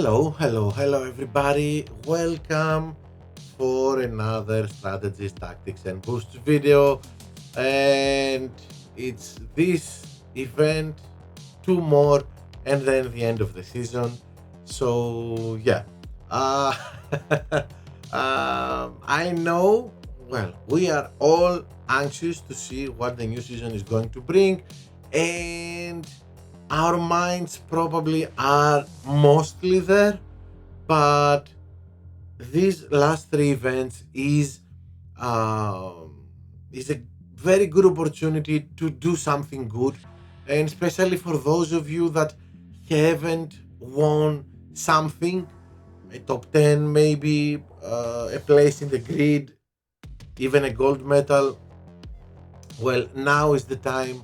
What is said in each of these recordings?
Hello, everybody. Welcome for another strategies, tactics, and boosts video. And it's this event, two more, and then the end of the season. So, yeah. Uh, I know, well, we are all anxious to see what the new season is going to bring. And our minds probably are mostly there, but these last three events um, is a very good opportunity to do something good, and especially for those of you that haven't won something, a top 10 maybe, a place in the grid, even a gold medal. Well, now is the time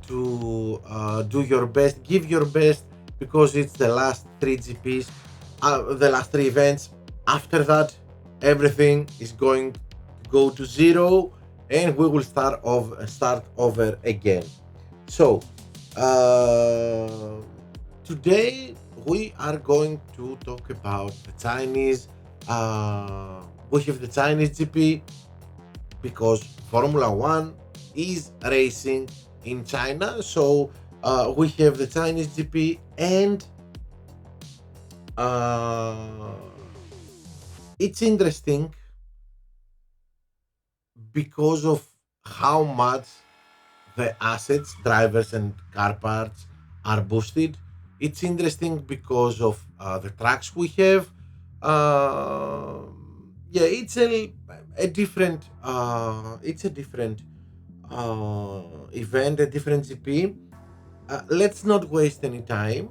to do your best, give your best, because it's the last three GPs, the last three events. After that, everything is going to go to zero, and we will start over again. So, uh, today we are going to talk about the Chinese. We have the Chinese GP because Formula One is racing in China. So we have the Chinese GP, and uh, it's interesting because of how much the assets, drivers, and car parts are boosted. It's interesting because of the tracks we have. Yeah, a different. It's a different event, a different GP. Let's not waste any time.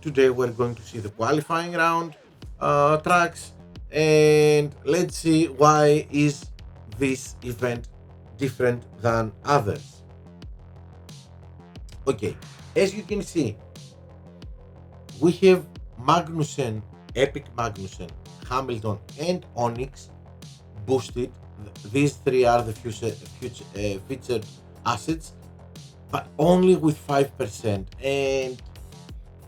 Today we're going to see the qualifying round tracks, and let's see why is this event different than others. Okay, as you can see, we have Magnussen, Epic Magnussen, Hamilton, and Onyx boosted. These three are the featured assets, but only with 5%. And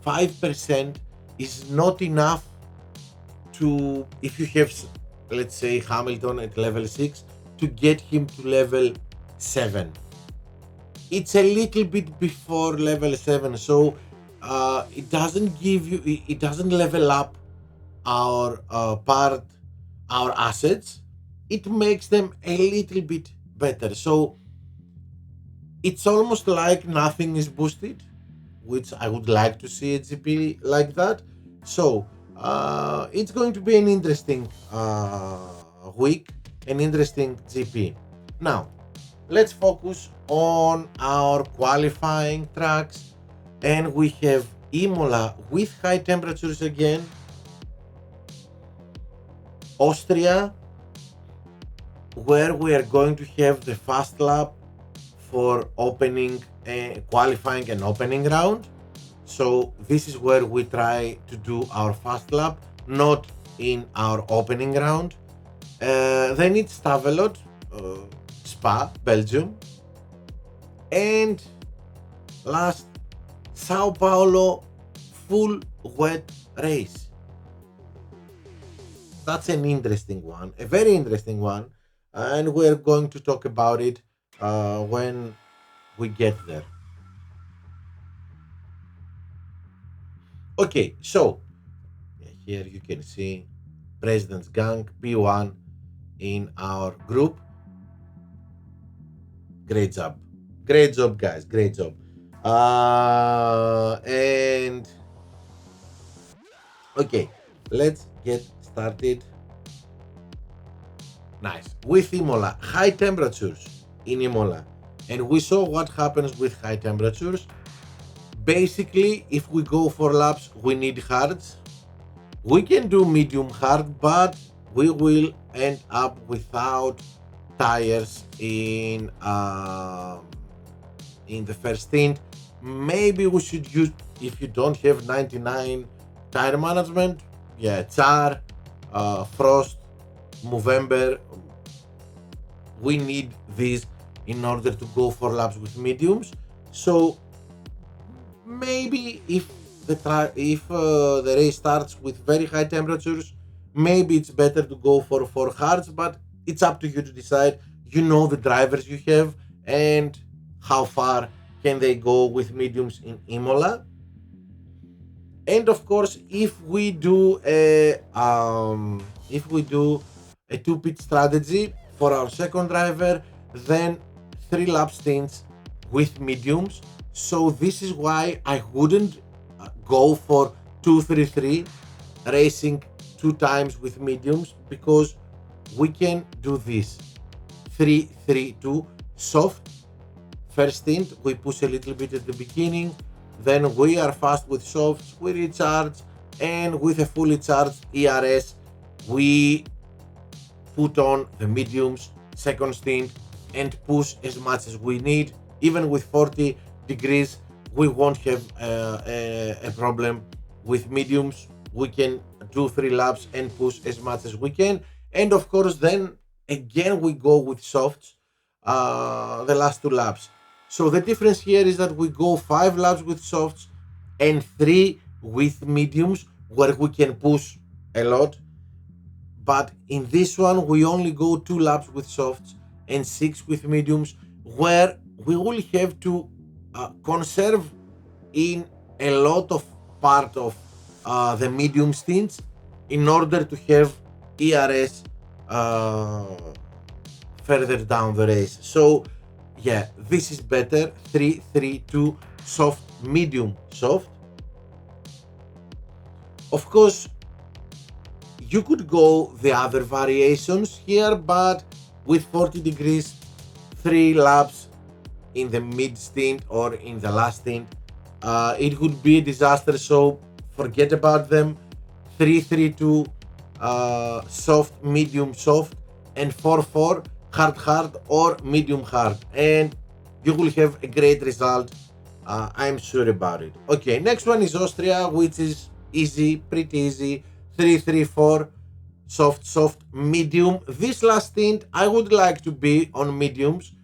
5% is not enough to, if you have, let's say, Hamilton at level 6, to get him to level 7. It's a little bit before level 7, so it doesn't give you, it doesn't level up our our assets. It makes them a little bit better. So it's almost like nothing is boosted, which I would like to see a GP like that. So it's going to be an interesting week, an interesting GP. Now, let's focus on our qualifying tracks, and we have Imola with high temperatures again, Austria, where we are going to have the fast lap for opening, qualifying and opening round. So this is where we try to do our fast lap, not in our opening round. Then it's Stavelot, Spa, Belgium, and last, Sao Paulo, full wet race. That's an interesting one, a very interesting one, and we're going to talk about it when we get there. Okay, so here you can see President's Gang P1 in our group. Great job. Great job, guys. Great job. And okay, let's get started. Nice. With Imola, high temperatures in Imola. And we saw what happens with high temperatures. Basically, if we go for laps, we need hards. We can do medium hard, but we will end up without tires in the first stint. Maybe we should use, if you don't have 99 tire management, yeah, Char, Frost, Movember. We need these in order to go for laps with mediums. So maybe if the race starts with very high temperatures, maybe it's better to go for hards, but it's up to you to decide. You know the drivers you have and how far can they go with mediums in Imola. And of course, if we do a two pit strategy for our second driver, then 3 lap stints with mediums. So this is why I wouldn't go for 2-3-3 racing 2 times with mediums, because we can do this 3-3-2 soft. First stint we push a little bit at the beginning, then we are fast with softs, we recharge, and with a fully charged ERS we put on the mediums second stint and push as much as we need. Even with 40 degrees we won't have a problem with mediums. We can do 3 laps and push as much as we can, and of course then again we go with softs the last 2 laps. So the difference here is that we go 5 laps with softs and 3 with mediums, where we can push a lot. But in this one we only go 2 laps with softs and 6 with mediums, where we will have to conserve in a lot of part of the medium stints in order to have ERS further down the race. So yeah, this is better. 3-3-2 soft, medium, soft. Of course, you could go the other variations here, but with 40 degrees, 3 laps in the mid stint or in the last stint, it would be a disaster. So forget about them. 3-3-2 soft, medium, soft, and 4-4 hard or medium hard, and you will have a great result. I'm sure about it. Okay, next one is Austria, which is easy, pretty easy. 3-3-4 soft, medium. This last stint I would like to be on mediums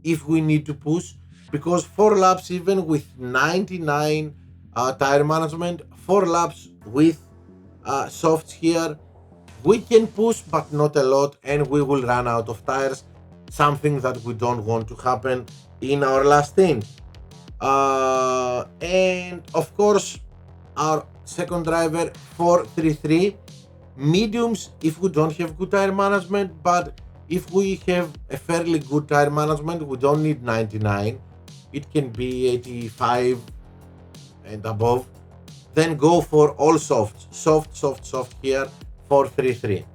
if we need to push, because 4 laps even with 99 tire management, 4 laps with softs here, we can push but not a lot, and we will run out of tires, something that we don't want to happen in our last stint. And of course our second driver 4-3-3 mediums if we don't have good tire management, but if we have a fairly good tire management we don't need 99, it can be 85 and above, then go for all softs, soft here, 4-3-3.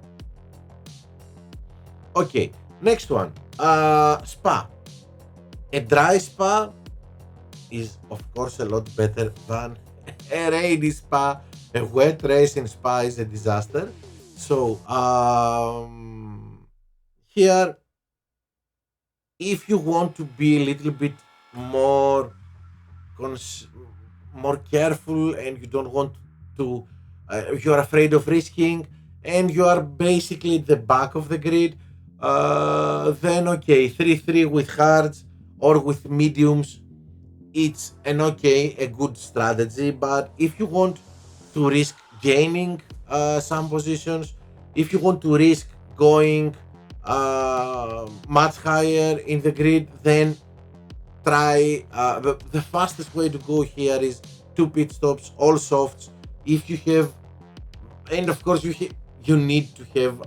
Okay, next one, Spa. A dry Spa is of course a lot better than a rainy Spa. A wet race in Spa is a disaster. So here, if you want to be a little bit more more careful and you don't want to, you're afraid of risking, and you are basically at the back of the grid, then okay, 3-3 with hards or with mediums, it's a good strategy. But if you want to risk gaining some positions, if you want to risk going much higher in the grid, then try the fastest way to go here is 2 pit stops, all softs. If you have, and of course you need to have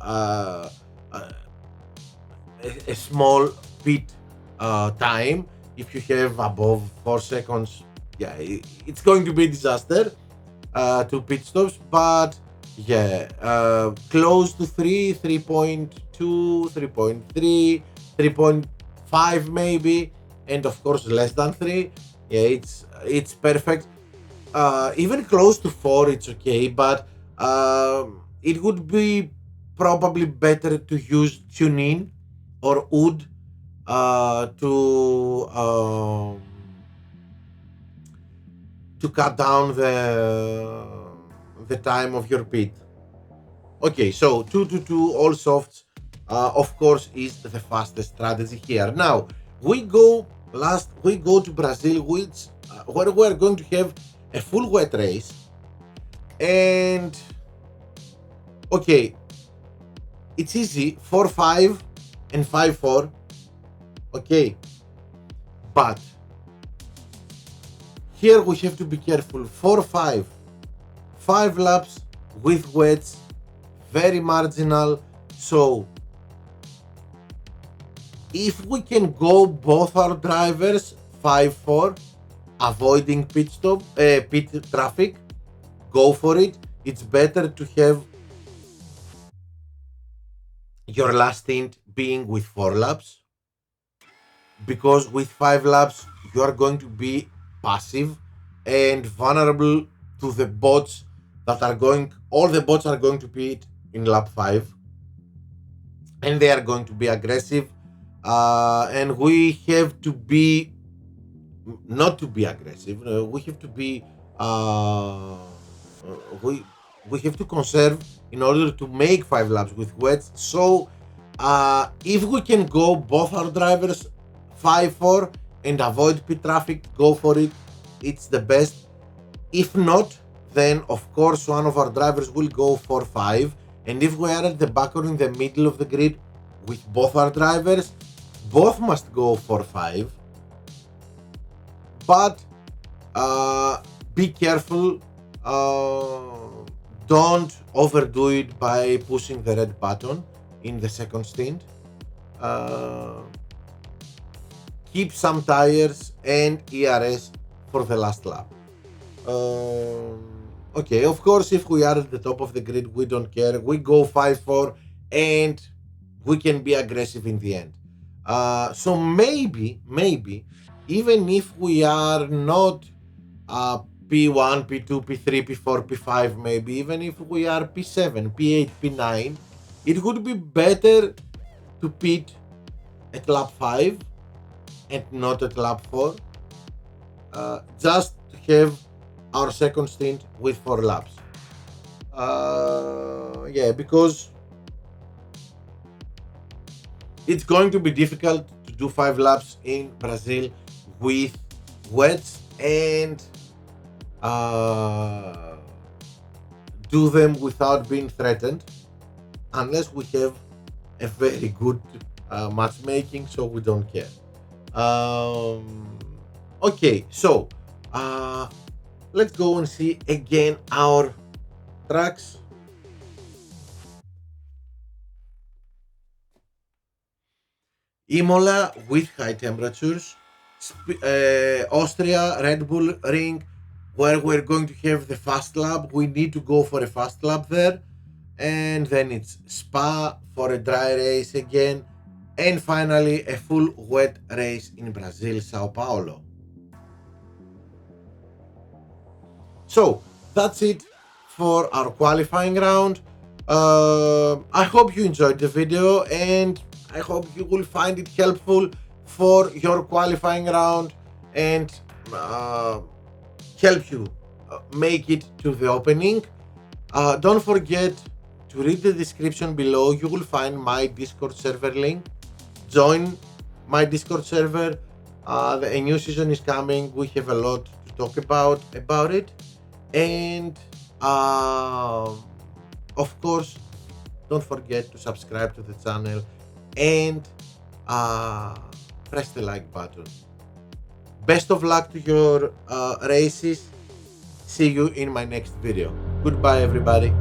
a small pit time. If you have above 4 seconds, yeah, it's going to be a disaster to pit stops. But yeah, close to 3, 3.2, 3.3, 3.5 maybe, and of course less than 3. Yeah, it's perfect. Even close to 4 it's okay, but it would be probably better to use tune-in or wood to cut down the time of your pit. Okay, so 2-2 all softs, of course, is the fastest strategy here. Now we go to Brazil, which where we're going to have a full wet race, and okay, it's easy 4-5 and 5-4, okay, but here we have to be careful. 4-5, 5 laps with wets, very marginal. So if we can go both our drivers 5-4, avoiding pit traffic, go for it. It's better to have your last stint being with 4 laps, because with 5 laps you are going to be passive and vulnerable to the bots that are going. All the bots are going to pit in lap 5, and they are going to be aggressive, and we have to be not to be aggressive. We have to be we have to conserve in order to make 5 laps with wets. So if we can go both our drivers 5-4 and avoid pit traffic, go for it. It's the best. If not, then of course one of our drivers will go 4-5, and if we are at the back or in the middle of the grid with both our drivers, both must go 4-5. But be careful, don't overdo it by pushing the red button in the second stint. Keep some tires and ERS for the last lap. Okay, of course, if we are at the top of the grid, we don't care. We go 5-4 and we can be aggressive in the end. So maybe, even if we are not P1, P2, P3, P4, P5, maybe even if we are P7, P8, P9, it would be better to pit at lap 5 and not at lap 4, just to have our second stint with 4 laps. Yeah, because it's going to be difficult to do 5 laps in Brazil with wets and do them without being threatened, unless we have a very good matchmaking, so we don't care. Okay, so let's go and see again our tracks. Imola with high temperatures, Austria Red Bull Ring, where we're going to have the fast lap. We need to go for a fast lap there, and then it's Spa for a dry race again, and finally a full wet race in Brazil, Sao Paulo. So that's it for our qualifying round. I hope you enjoyed the video, and I hope you will find it helpful for your qualifying round and help you make it to the opening. Don't forget to read the description below. You will find my Discord server link. Join my Discord server. A new season is coming. We have a lot to talk about it. And of course, don't forget to subscribe to the channel and press the like button. Best of luck to your races. See you in my next video. Goodbye, everybody.